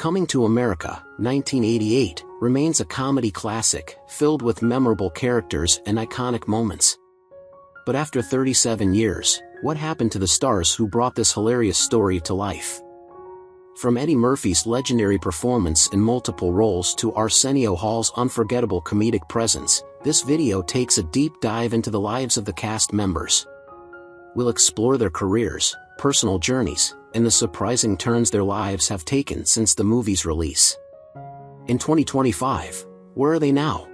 Coming to America, 1988, remains a comedy classic, filled with memorable characters and iconic moments. But after 37 years, what happened to the stars who brought this hilarious story to life? From Eddie Murphy's legendary performance in multiple roles to Arsenio Hall's unforgettable comedic presence, this video takes a deep dive into the lives of the cast members. We'll explore their careers, personal journeys, and the surprising turns their lives have taken since the movie's release. In 2025, where are they now?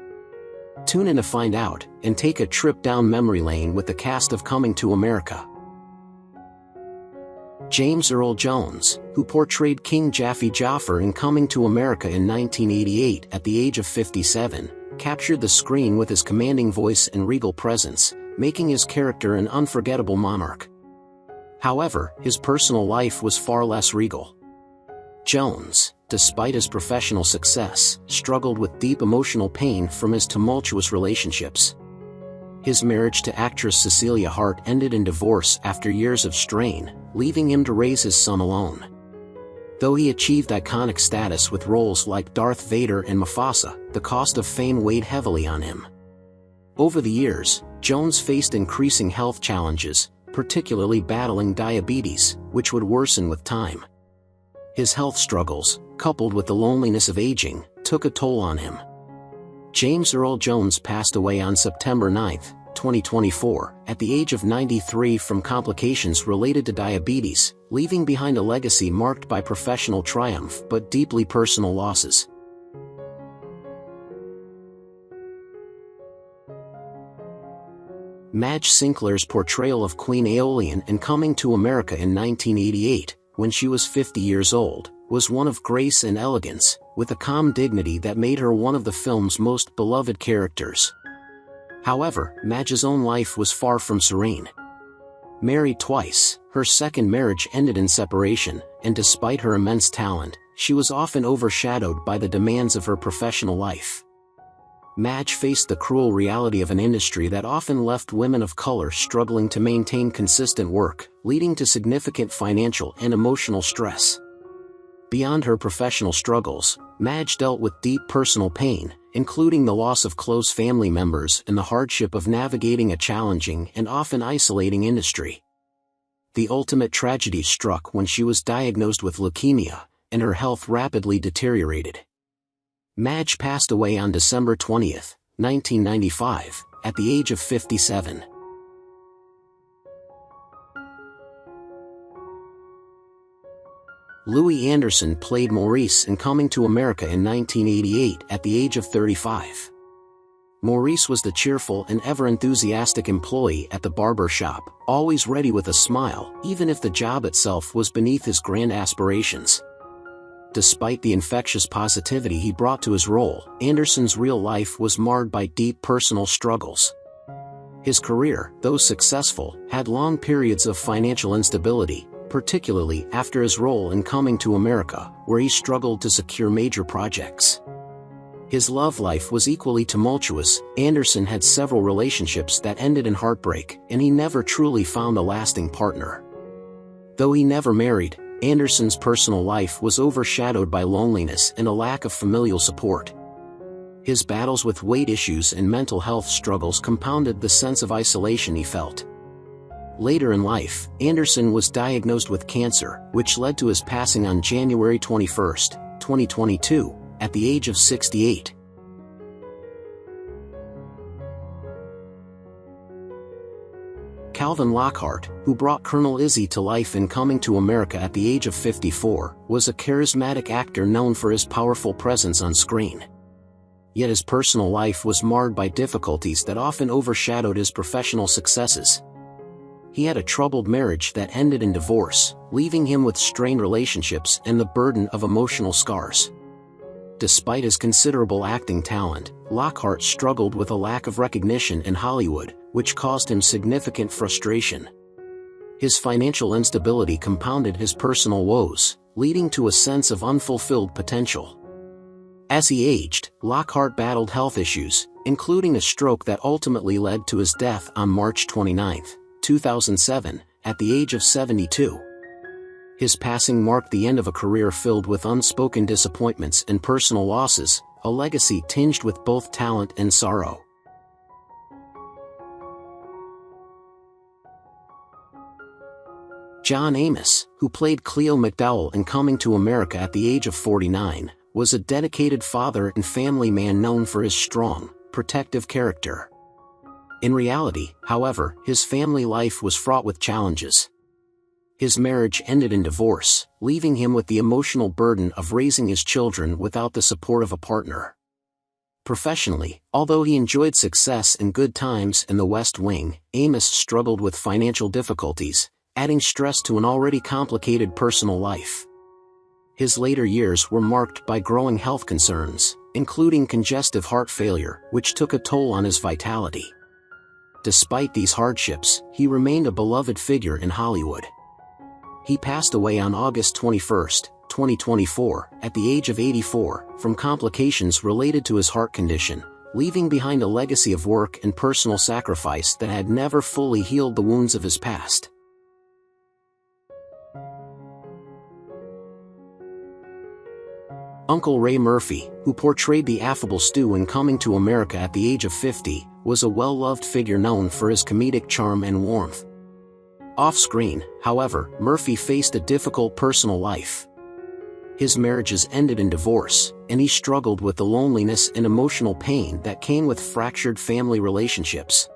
Tune in to find out, and take a trip down memory lane with the cast of Coming to America. James Earl Jones, who portrayed King Jaffe Joffer in Coming to America in 1988 at the age of 57, captured the screen with his commanding voice and regal presence, making his character an unforgettable monarch. However, his personal life was far less regal. Jones, despite his professional success, struggled with deep emotional pain from his tumultuous relationships. His marriage to actress Cecilia Hart ended in divorce after years of strain, leaving him to raise his son alone. Though he achieved iconic status with roles like Darth Vader and Mufasa, the cost of fame weighed heavily on him. Over the years, Jones faced increasing health challenges, particularly battling diabetes, which would worsen with time. His health struggles, coupled with the loneliness of aging, took a toll on him. James Earl Jones passed away on September 9, 2024, at the age of 93 from complications related to diabetes, leaving behind a legacy marked by professional triumph but deeply personal losses. Madge Sinclair's portrayal of Queen Aeolian in Coming to America in 1988, when she was 50 years old, was one of grace and elegance, with a calm dignity that made her one of the film's most beloved characters. However, Madge's own life was far from serene. Married twice, her second marriage ended in separation, and despite her immense talent, she was often overshadowed by the demands of her professional life. Madge faced the cruel reality of an industry that often left women of color struggling to maintain consistent work, leading to significant financial and emotional stress. Beyond her professional struggles, Madge dealt with deep personal pain, including the loss of close family members and the hardship of navigating a challenging and often isolating industry. The ultimate tragedy struck when she was diagnosed with leukemia, and her health rapidly deteriorated. Madge passed away on December 20, 1995, at the age of 57. Louis Anderson played Maurice in Coming to America in 1988 at the age of 35. Maurice was the cheerful and ever-enthusiastic employee at the barber shop, always ready with a smile, even if the job itself was beneath his grand aspirations. Despite the infectious positivity he brought to his role, Anderson's real life was marred by deep personal struggles. His career, though successful, had long periods of financial instability, particularly after his role in Coming to America, where he struggled to secure major projects. His love life was equally tumultuous. Anderson had several relationships that ended in heartbreak, and he never truly found a lasting partner. Though he never married, Anderson's personal life was overshadowed by loneliness and a lack of familial support. His battles with weight issues and mental health struggles compounded the sense of isolation he felt. Later in life, Anderson was diagnosed with cancer, which led to his passing on January 21, 2022, at the age of 68. Calvin Lockhart, who brought Colonel Izzy to life in Coming to America at the age of 54, was a charismatic actor known for his powerful presence on screen. Yet his personal life was marred by difficulties that often overshadowed his professional successes. He had a troubled marriage that ended in divorce, leaving him with strained relationships and the burden of emotional scars. Despite his considerable acting talent, Lockhart struggled with a lack of recognition in Hollywood, which caused him significant frustration. His financial instability compounded his personal woes, leading to a sense of unfulfilled potential. As he aged, Lockhart battled health issues, including a stroke that ultimately led to his death on March 29, 2007, at the age of 72. His passing marked the end of a career filled with unspoken disappointments and personal losses, a legacy tinged with both talent and sorrow. John Amos, who played Cleo McDowell in Coming to America at the age of 49, was a dedicated father and family man known for his strong, protective character. In reality, however, his family life was fraught with challenges. His marriage ended in divorce, leaving him with the emotional burden of raising his children without the support of a partner. Professionally, although he enjoyed success and good times in the West Wing, Amos struggled with financial difficulties, adding stress to an already complicated personal life. His later years were marked by growing health concerns, including congestive heart failure, which took a toll on his vitality. Despite these hardships, he remained a beloved figure in Hollywood. He passed away on August 21, 2024, at the age of 84, from complications related to his heart condition, leaving behind a legacy of work and personal sacrifice that had never fully healed the wounds of his past. Uncle Ray Murphy, who portrayed the affable Stu in Coming to America at the age of 50, was a well-loved figure known for his comedic charm and warmth. Off-screen, however, Murphy faced a difficult personal life. His marriages ended in divorce, and he struggled with the loneliness and emotional pain that came with fractured family relationships.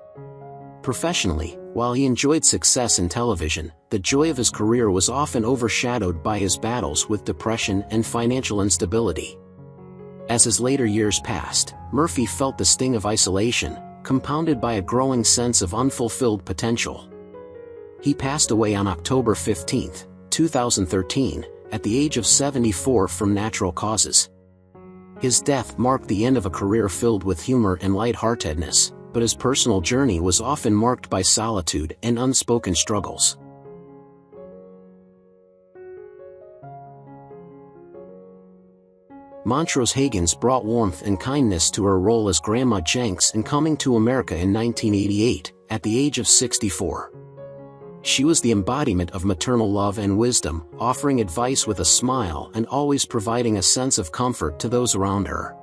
Professionally, while he enjoyed success in television, the joy of his career was often overshadowed by his battles with depression and financial instability. As his later years passed, Murphy felt the sting of isolation, compounded by a growing sense of unfulfilled potential. He passed away on October 15, 2013, at the age of 74 from natural causes. His death marked the end of a career filled with humor and lightheartedness, but his personal journey was often marked by solitude and unspoken struggles. Montrose Higgins brought warmth and kindness to her role as Grandma Jenks in Coming to America in 1988, at the age of 64. She was the embodiment of maternal love and wisdom, offering advice with a smile and always providing a sense of comfort to those around her.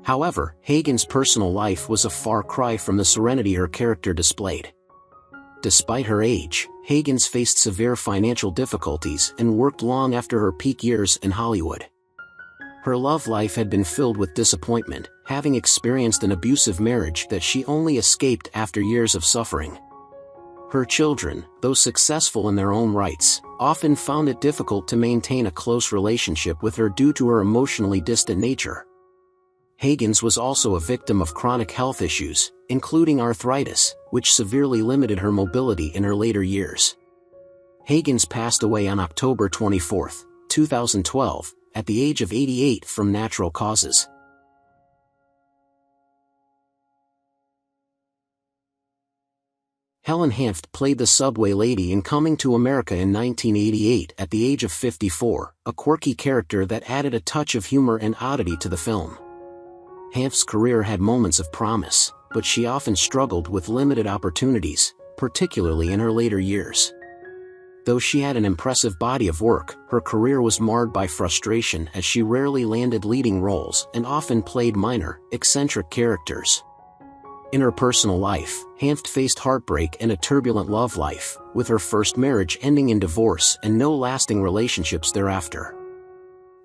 However, Higgins' personal life was a far cry from the serenity her character displayed. Despite her age, Higgins faced severe financial difficulties and worked long after her peak years in Hollywood. Her love life had been filled with disappointment, having experienced an abusive marriage that she only escaped after years of suffering. Her children, though successful in their own rights, often found it difficult to maintain a close relationship with her due to her emotionally distant nature. Higgins was also a victim of chronic health issues, including arthritis, which severely limited her mobility in her later years. Higgins passed away on October 24, 2012, at the age of 88 from natural causes. Helen Hanft played the subway lady in Coming to America in 1988 at the age of 54, a quirky character that added a touch of humor and oddity to the film. Hanft's career had moments of promise, but she often struggled with limited opportunities, particularly in her later years. Though she had an impressive body of work, her career was marred by frustration as she rarely landed leading roles and often played minor, eccentric characters. In her personal life, Hanft faced heartbreak and a turbulent love life, with her first marriage ending in divorce and no lasting relationships thereafter.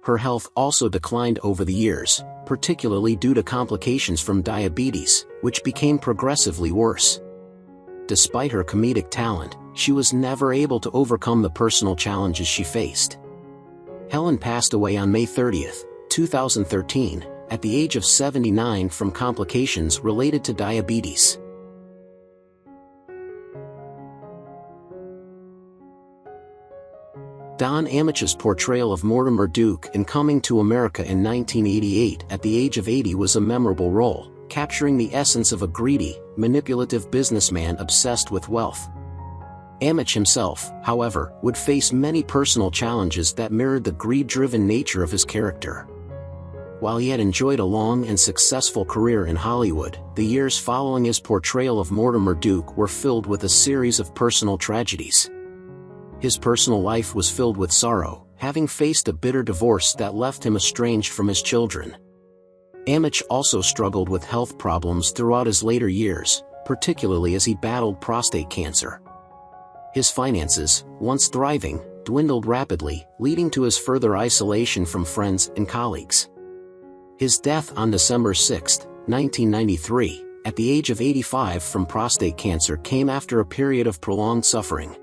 Her health also declined over the years, particularly due to complications from diabetes, which became progressively worse. Despite her comedic talent, she was never able to overcome the personal challenges she faced. Helen passed away on May 30, 2013, at the age of 79 from complications related to diabetes. Don Ameche's portrayal of Mortimer Duke in Coming to America in 1988 at the age of 80 was a memorable role, capturing the essence of a greedy, manipulative businessman obsessed with wealth. Ameche himself, however, would face many personal challenges that mirrored the greed-driven nature of his character. While he had enjoyed a long and successful career in Hollywood, the years following his portrayal of Mortimer Duke were filled with a series of personal tragedies. His personal life was filled with sorrow, having faced a bitter divorce that left him estranged from his children. Amich also struggled with health problems throughout his later years, particularly as he battled prostate cancer. His finances, once thriving, dwindled rapidly, leading to his further isolation from friends and colleagues. His death on December 6, 1993, at the age of 85 from prostate cancer came after a period of prolonged suffering.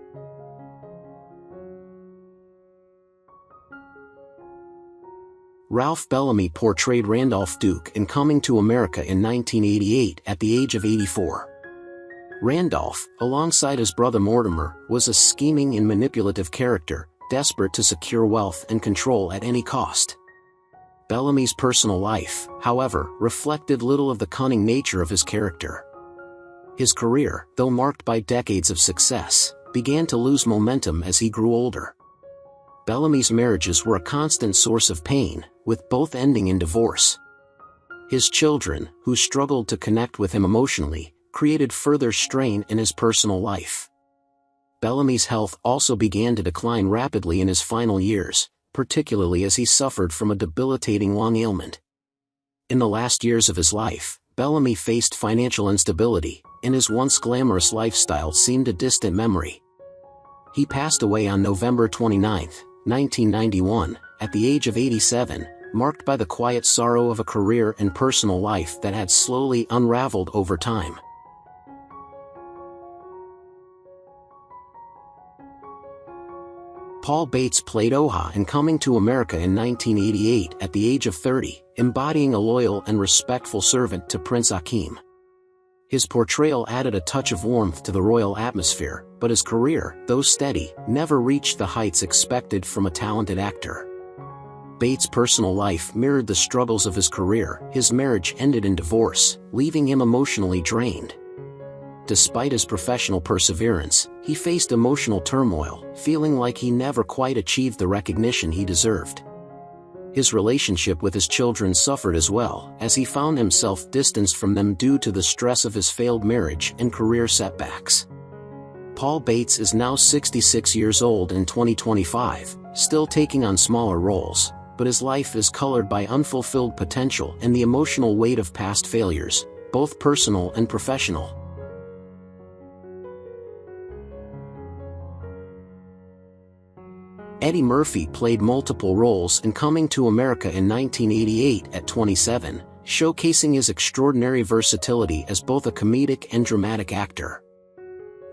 Ralph Bellamy portrayed Randolph Duke in Coming to America in 1988 at the age of 84. Randolph, alongside his brother Mortimer, was a scheming and manipulative character, desperate to secure wealth and control at any cost. Bellamy's personal life, however, reflected little of the cunning nature of his character. His career, though marked by decades of success, began to lose momentum as he grew older. Bellamy's marriages were a constant source of pain, with both ending in divorce. His children, who struggled to connect with him emotionally, created further strain in his personal life. Bellamy's health also began to decline rapidly in his final years, particularly as he suffered from a debilitating lung ailment. In the last years of his life, Bellamy faced financial instability, and his once glamorous lifestyle seemed a distant memory. He passed away on November 29, 1991, at the age of 87, marked by the quiet sorrow of a career and personal life that had slowly unraveled over time. Paul Bates played Oha in Coming to America in 1988 at the age of 30, embodying a loyal and respectful servant to Prince Akeem. His portrayal added a touch of warmth to the royal atmosphere, but his career, though steady, never reached the heights expected from a talented actor. Bates' personal life mirrored the struggles of his career. His marriage ended in divorce, leaving him emotionally drained. Despite his professional perseverance, he faced emotional turmoil, feeling like he never quite achieved the recognition he deserved. His relationship with his children suffered as well, as he found himself distanced from them due to the stress of his failed marriage and career setbacks. Paul Bates is now 66 years old in 2025, still taking on smaller roles, but his life is colored by unfulfilled potential and the emotional weight of past failures, both personal and professional. Eddie Murphy played multiple roles in Coming to America in 1988 at 27, showcasing his extraordinary versatility as both a comedic and dramatic actor.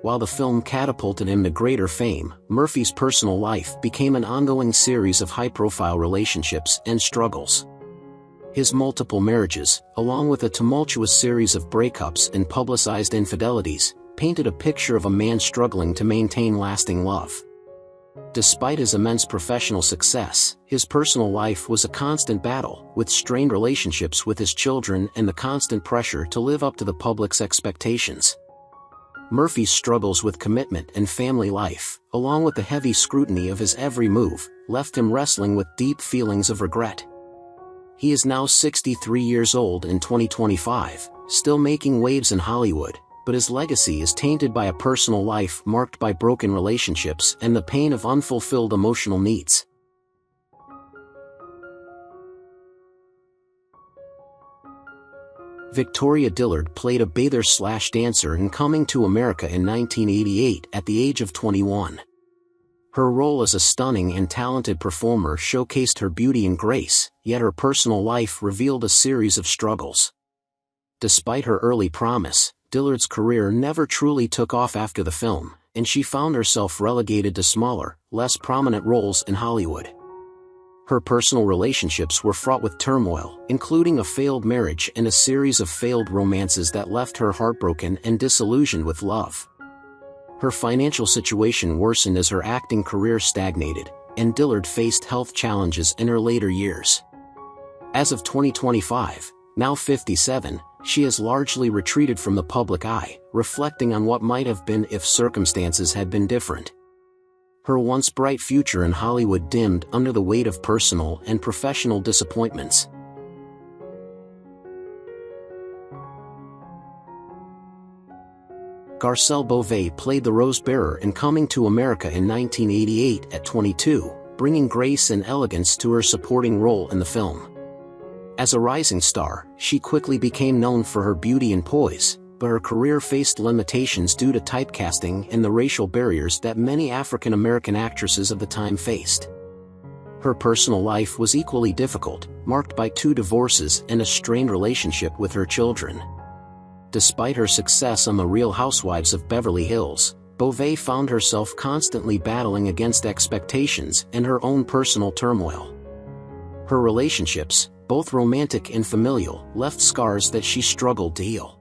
While the film catapulted him to greater fame, Murphy's personal life became an ongoing series of high-profile relationships and struggles. His multiple marriages, along with a tumultuous series of breakups and publicized infidelities, painted a picture of a man struggling to maintain lasting love. Despite his immense professional success, his personal life was a constant battle, with strained relationships with his children and the constant pressure to live up to the public's expectations. Murphy's struggles with commitment and family life, along with the heavy scrutiny of his every move, left him wrestling with deep feelings of regret. He is now 63 years old in 2025, still making waves in Hollywood, but his legacy is tainted by a personal life marked by broken relationships and the pain of unfulfilled emotional needs. Victoria Dillard played a bather/dancer in Coming to America in 1988 at the age of 21. Her role as a stunning and talented performer showcased her beauty and grace, yet her personal life revealed a series of struggles. Despite her early promise, Dillard's career never truly took off after the film, and she found herself relegated to smaller, less prominent roles in Hollywood. Her personal relationships were fraught with turmoil, including a failed marriage and a series of failed romances that left her heartbroken and disillusioned with love. Her financial situation worsened as her acting career stagnated, and Dillard faced health challenges in her later years. As of 2025, now 57, she has largely retreated from the public eye, reflecting on what might have been if circumstances had been different. Her once bright future in Hollywood dimmed under the weight of personal and professional disappointments. Garcelle Beauvais played the Rose Bearer in Coming to America in 1988 at 22, bringing grace and elegance to her supporting role in the film. As a rising star, she quickly became known for her beauty and poise, but her career faced limitations due to typecasting and the racial barriers that many African American actresses of the time faced. Her personal life was equally difficult, marked by 2 divorces and a strained relationship with her children. Despite her success on The Real Housewives of Beverly Hills, Beauvais found herself constantly battling against expectations and her own personal turmoil. Her relationships, both romantic and familial, left scars that she struggled to heal.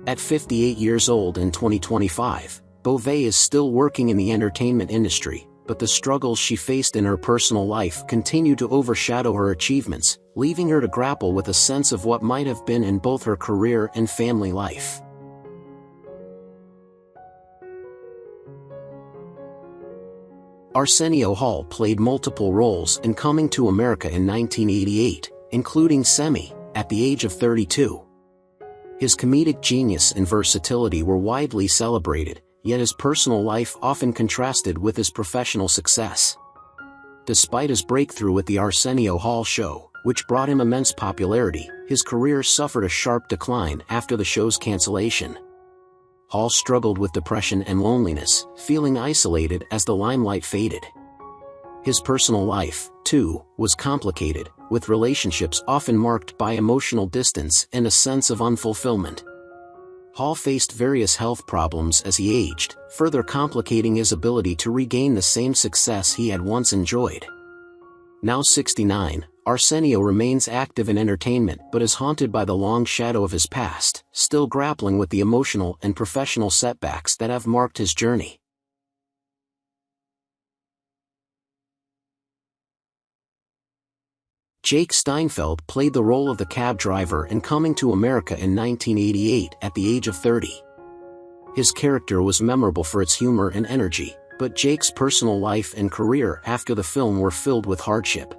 At 58 years old in 2025, Beauvais is still working in the entertainment industry, but the struggles she faced in her personal life continue to overshadow her achievements, leaving her to grapple with a sense of what might have been in both her career and family life. Arsenio Hall played multiple roles in Coming to America in 1988, including Semi, at the age of 32. His comedic genius and versatility were widely celebrated, yet his personal life often contrasted with his professional success. Despite his breakthrough with the Arsenio Hall show, which brought him immense popularity, his career suffered a sharp decline after the show's cancellation. Hall struggled with depression and loneliness, feeling isolated as the limelight faded. His personal life, too, was complicated, with relationships often marked by emotional distance and a sense of unfulfillment. Hall faced various health problems as he aged, further complicating his ability to regain the same success he had once enjoyed. Now 69, Arsenio remains active in entertainment but is haunted by the long shadow of his past, still grappling with the emotional and professional setbacks that have marked his journey. Jake Steinfeld played the role of the cab driver in Coming to America in 1988 at the age of 30. His character was memorable for its humor and energy, but Jake's personal life and career after the film were filled with hardship.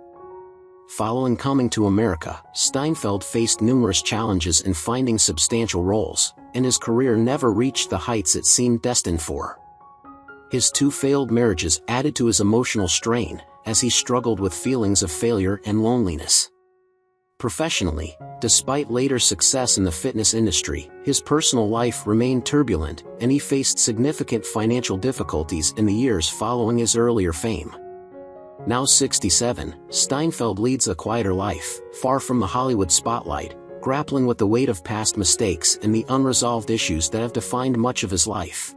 Following Coming to America, Steinfeld faced numerous challenges in finding substantial roles, and his career never reached the heights it seemed destined for. His 2 failed marriages added to his emotional strain, as he struggled with feelings of failure and loneliness. Professionally, despite later success in the fitness industry, his personal life remained turbulent, and he faced significant financial difficulties in the years following his earlier fame. Now 67, Steinfeld leads a quieter life, far from the Hollywood spotlight, grappling with the weight of past mistakes and the unresolved issues that have defined much of his life.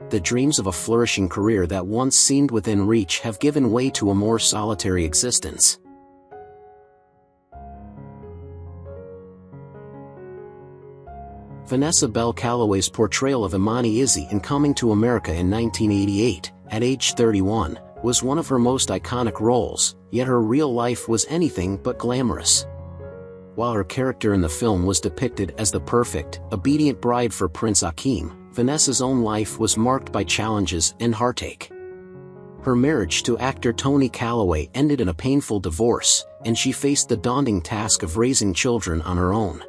The dreams of a flourishing career that once seemed within reach have given way to a more solitary existence. Vanessa Bell Calloway's portrayal of Imani Izzy in Coming to America in 1988, at age 31, was one of her most iconic roles, yet her real life was anything but glamorous. While her character in the film was depicted as the perfect, obedient bride for Prince Akeem, Vanessa's own life was marked by challenges and heartache. Her marriage to actor Tony Calloway ended in a painful divorce, and she faced the daunting task of raising children on her own.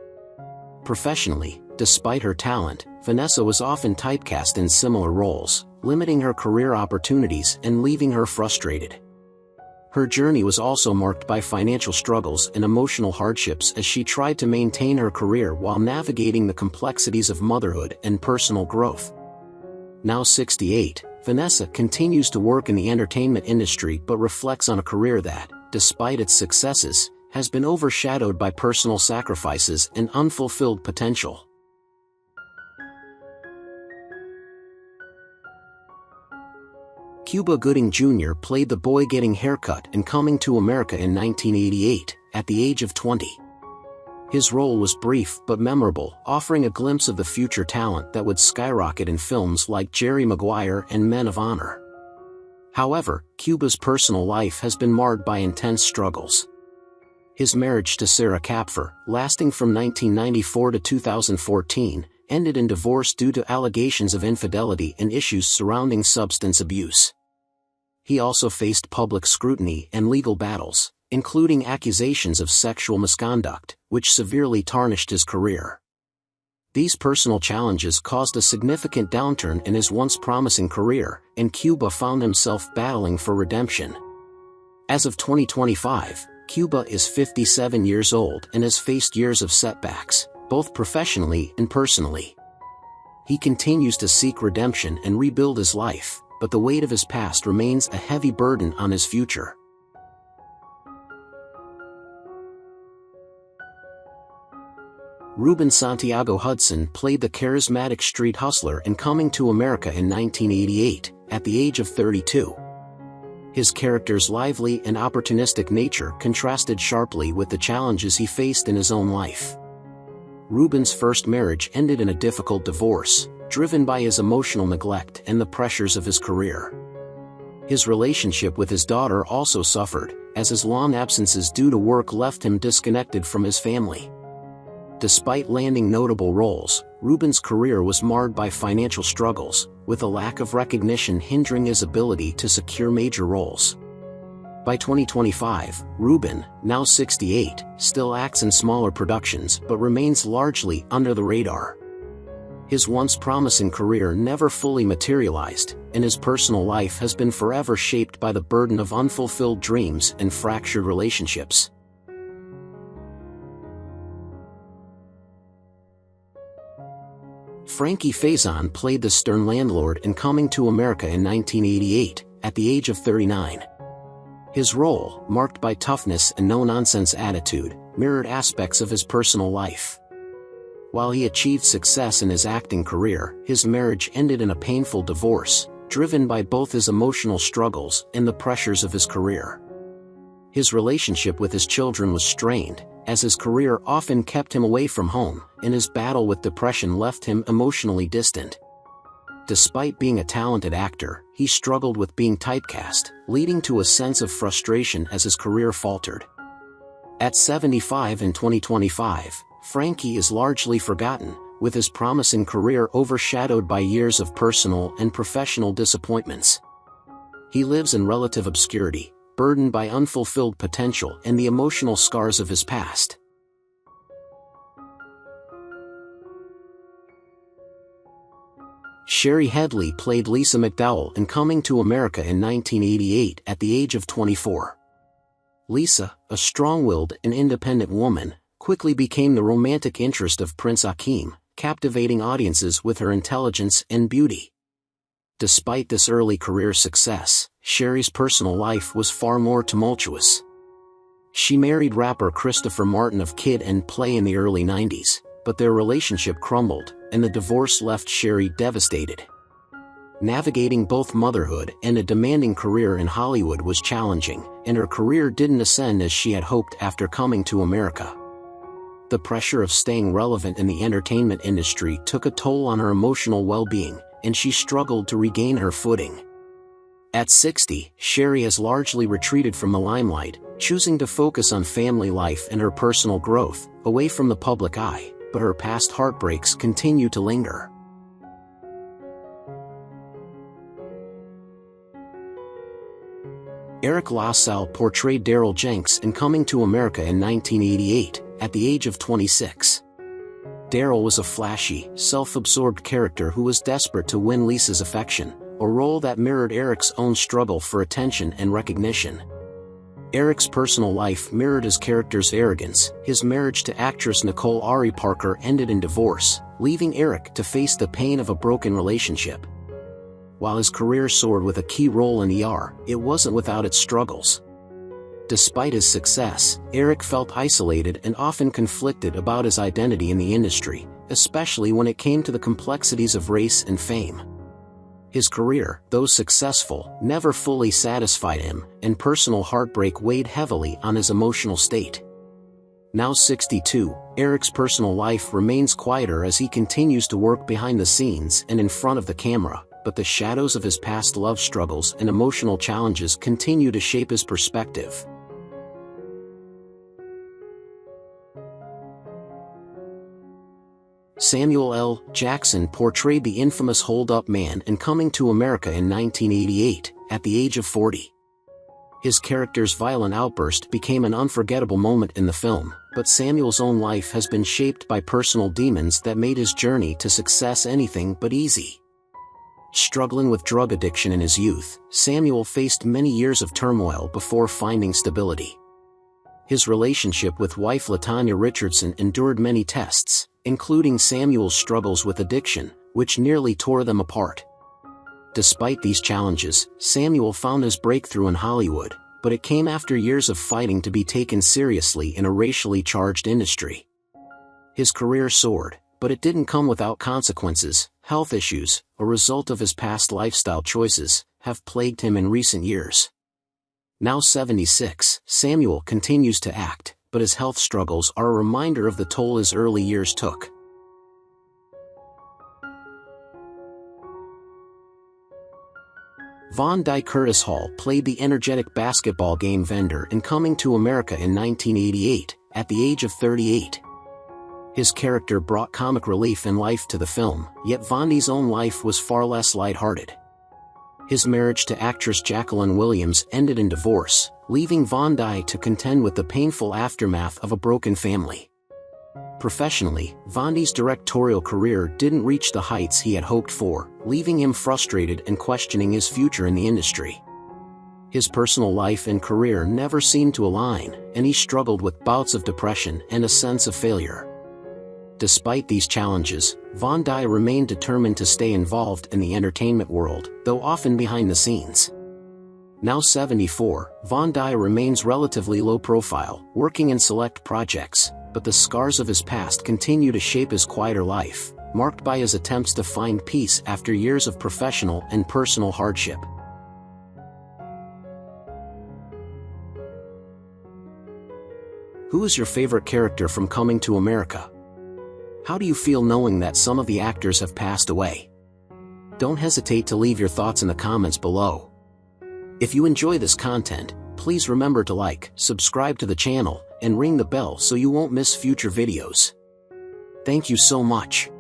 Professionally, despite her talent, Vanessa was often typecast in similar roles, limiting her career opportunities and leaving her frustrated. Her journey was also marked by financial struggles and emotional hardships as she tried to maintain her career while navigating the complexities of motherhood and personal growth. Now 68, Vanessa continues to work in the entertainment industry but reflects on a career that, despite its successes, has been overshadowed by personal sacrifices and unfulfilled potential. Cuba Gooding Jr. played the boy getting haircut in Coming to America in 1988, at the age of 20. His role was brief but memorable, offering a glimpse of the future talent that would skyrocket in films like Jerry Maguire and Men of Honor. However, Cuba's personal life has been marred by intense struggles. His marriage to Sarah Kapfer, lasting from 1994 to 2014, ended in divorce due to allegations of infidelity and issues surrounding substance abuse. He also faced public scrutiny and legal battles, including accusations of sexual misconduct, which severely tarnished his career. These personal challenges caused a significant downturn in his once promising career, and Cuba found himself battling for redemption. As of 2025, Cuba is 57 years old and has faced years of setbacks, both professionally and personally. He continues to seek redemption and rebuild his life, but the weight of his past remains a heavy burden on his future. Ruben Santiago Hudson played the charismatic street hustler in Coming to America in 1988, at the age of 32. His character's lively and opportunistic nature contrasted sharply with the challenges he faced in his own life. Ruben's first marriage ended in a difficult divorce, driven by his emotional neglect and the pressures of his career. His relationship with his daughter also suffered, as his long absences due to work left him disconnected from his family. Despite landing notable roles, Ruben's career was marred by financial struggles, with a lack of recognition hindering his ability to secure major roles. By 2025, Ruben, now 68, still acts in smaller productions but remains largely under the radar. His once promising career never fully materialized, and his personal life has been forever shaped by the burden of unfulfilled dreams and fractured relationships. Frankie Faison played the stern landlord in Coming to America in 1988, at the age of 39. His role, marked by toughness and no-nonsense attitude, mirrored aspects of his personal life. While he achieved success in his acting career, his marriage ended in a painful divorce, driven by both his emotional struggles and the pressures of his career. His relationship with his children was strained, as his career often kept him away from home, and his battle with depression left him emotionally distant. Despite being a talented actor, he struggled with being typecast, leading to a sense of frustration as his career faltered. At 75 in 2025, Frankie is largely forgotten, with his promising career overshadowed by years of personal and professional disappointments. He lives in relative obscurity, burdened by unfulfilled potential and the emotional scars of his past. Sherry Headley played Lisa McDowell in Coming to America in 1988 at the age of 24. Lisa, a strong-willed and independent woman, quickly became the romantic interest of Prince Akeem, captivating audiences with her intelligence and beauty. Despite this early career success, Sherry's personal life was far more tumultuous. She married rapper Christopher Martin of Kid and Play in the early 90s, but their relationship crumbled, and the divorce left Sherry devastated. Navigating both motherhood and a demanding career in Hollywood was challenging, and her career didn't ascend as she had hoped after Coming to America. The pressure of staying relevant in the entertainment industry took a toll on her emotional well-being, and she struggled to regain her footing. At 60, Sherry has largely retreated from the limelight, choosing to focus on family life and her personal growth, away from the public eye, but her past heartbreaks continue to linger. Eric LaSalle portrayed Daryl Jenks in Coming to America in 1988, at the age of 26. Daryl was a flashy, self-absorbed character who was desperate to win Lisa's affection, a role that mirrored Eric's own struggle for attention and recognition. Eric's personal life mirrored his character's arrogance. His marriage to actress Nicole Ari Parker ended in divorce, leaving Eric to face the pain of a broken relationship. While his career soared with a key role in ER, it wasn't without its struggles. Despite his success, Eric felt isolated and often conflicted about his identity in the industry, especially when it came to the complexities of race and fame. His career, though successful, never fully satisfied him, and personal heartbreak weighed heavily on his emotional state. Now 62, Eric's personal life remains quieter as he continues to work behind the scenes and in front of the camera, but the shadows of his past love struggles and emotional challenges continue to shape his perspective. Samuel L. Jackson portrayed the infamous hold-up man in Coming to America in 1988, at the age of 40. His character's violent outburst became an unforgettable moment in the film, but Samuel's own life has been shaped by personal demons that made his journey to success anything but easy. Struggling with drug addiction in his youth, Samuel faced many years of turmoil before finding stability. His relationship with wife LaTanya Richardson endured many tests, including Samuel's struggles with addiction, which nearly tore them apart. Despite these challenges, Samuel found his breakthrough in Hollywood, but it came after years of fighting to be taken seriously in a racially charged industry. His career soared, but it didn't come without consequences. Health issues, a result of his past lifestyle choices, have plagued him in recent years. Now 76, Samuel continues to act, but his health struggles are a reminder of the toll his early years took. Von Dyke Curtis Hall played the energetic basketball game vendor in Coming to America in 1988, at the age of 38. His character brought comic relief and life to the film, yet Von Dyke's own life was far less lighthearted. His marriage to actress Jacqueline Williams ended in divorce, leaving Von Dyke to contend with the painful aftermath of a broken family. Professionally, Von Dyke's directorial career didn't reach the heights he had hoped for, leaving him frustrated and questioning his future in the industry. His personal life and career never seemed to align, and he struggled with bouts of depression and a sense of failure. Despite these challenges, Von Dyke remained determined to stay involved in the entertainment world, though often behind the scenes. Now 74, Von Dyke remains relatively low profile, working in select projects, but the scars of his past continue to shape his quieter life, marked by his attempts to find peace after years of professional and personal hardship. Who is your favorite character from Coming to America? How do you feel knowing that some of the actors have passed away? Don't hesitate to leave your thoughts in the comments below. If you enjoy this content, please remember to like, subscribe to the channel, and ring the bell so you won't miss future videos. Thank you so much.